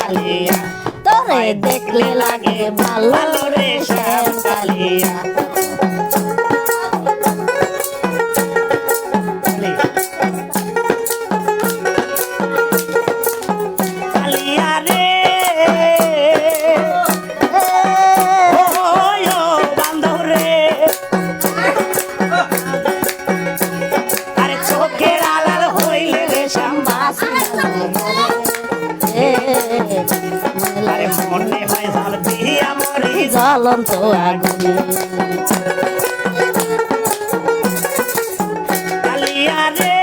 কালিয়া তোরে দেখলে লাগে ভালো ভালো রে শ্যাম কালিয়া কালিয়া রে ওই ও বান্ধব রে আরে চোখের আলাল হইলে রে শ্যাম আরে মনে হয় ঝাল দিয়া মরি জ্বলন্ত আগুনে কালিয়া রে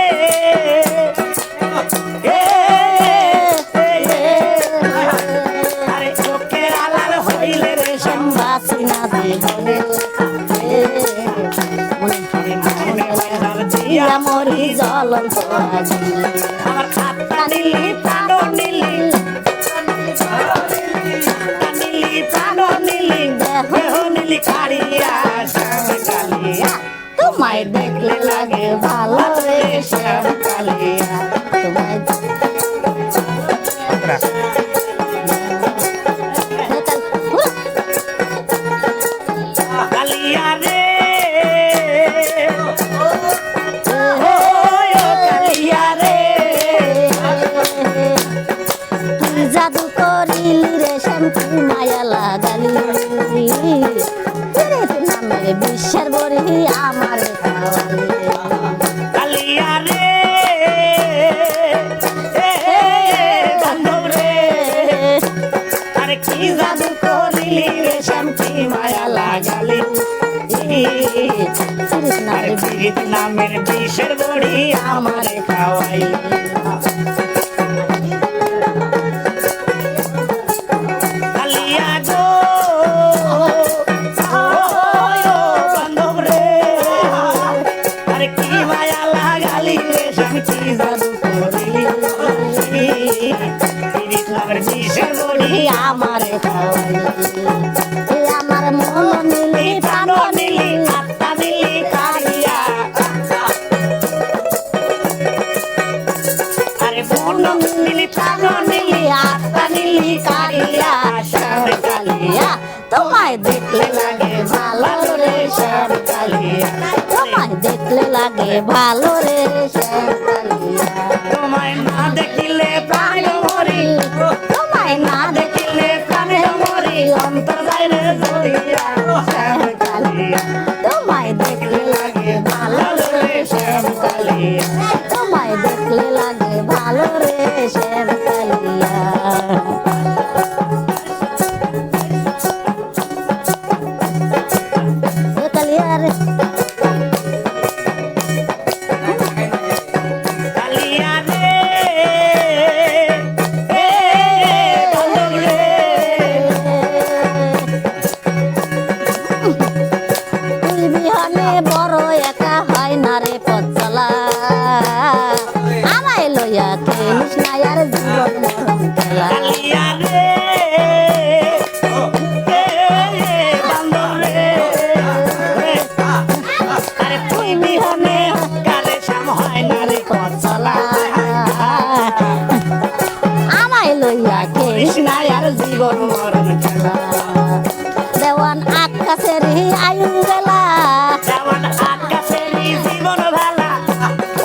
আরে চোখের আলাল হইলে রে শ্যাম বাসি না জীবনে মনে হয় ঝাল দিয়া মরি জ্বলন্ত আগুনে আমার খাতা নিলি প্রাণ নিলি নিলি প্রাণ নিলি দেহ নিলি কাড়িয়া শ্যাম কালিয়া তোমায় দেখলে লাগে ভালো রে শ্যাম কালিয়া তোমায় কালিয়া রে ওই ও কালিয়া রে তুই জাদু করিলি রে শান্তি মায়া লাগালি নামের বিশ্বের বরি আমার খাওয়ালি কালিয়া রে বান্ধব রে আরে কি জাদু করিলি রে শান্তি মায়া লাগালি আরে পীড়িত নামের বিষের বড়ি আমারে খাওয়াই কালিয়া গো ওই ও বান্ধব রে আরে কি মায়া লাগালি রে শান্তি জাদু করিলি পীড়িত নামের বিষের বড়ি আমার খাওয়ালি আমার মন নিলি প্রাণ নিলি আত্মা নিলি কালিয়া আরে মন নিলি প্রাণ নিলি আত্মা নিলি কালিয়া শ্যাম কালিয়া তোমায় দেখলে লাগে ভালো রে শ্যাম কালিয়া তোমায় দেখলে লাগে ভালো রে শ্যাম কালিয়া তোমায় না দেখিলে প্রাণ মরি তোমায় না দেখিলে প্রাণে মরি অন্তর যায় রে জড়িয়া শ্যাম কালিয়া তোমায় দেখলে লাগে ভালো রে শ্যাম কালিয়া তোমায় দেখলে লাগে ভালো রে শ্যাম কালিয়া কালিয়া রে কালিয়া রে বান্ধব রে তুই বিহানে বড় একা হয় না রে পথ চলা আমায় লইয়া খেলিস না আর জীবন মরণ খেলা কালিয়া রে বান্ধব রে আরে তুই বিহনে কালে শ্যাম হয় না রে পথ চলা আমায় লইয়া খেলিস কৃষ্ণা আর জীবন মরণ খেলা দেওয়ান আকাশের আয়ু বেলা যেমন আকাশের জীবন ভালা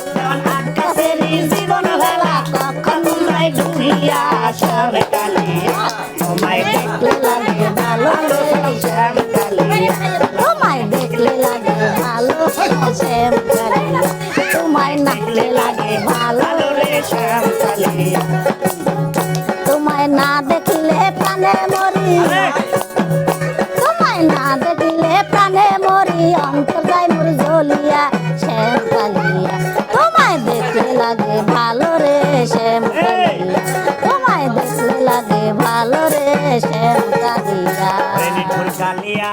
যেমন আকাশের জীবন ভালা কখন নাই ডুবিয়া শ্যাম কালিয়া তোমায় দেখলে লাগে ভালো রে শ্যাম কালিয়া তোমায় দেখলে লাগে ভালো শ্যাম কালিয়া তোমায় নাচলে লাগে ভালো ভালো রে শ্যাম কালিয়া তোমায় না দেখিলে প্রাণে মরি তোমায় না দেখিলে প্রাণে মরি অন্তর যায় মোর জ্বলিয়া শ্যাম কালিয়া তোমায় দেখলে লাগে ভালো রে শ্যাম কালিয়া তোমায় দেখলে লাগে ভালো রে শ্যাম কালিয়া কালিয়া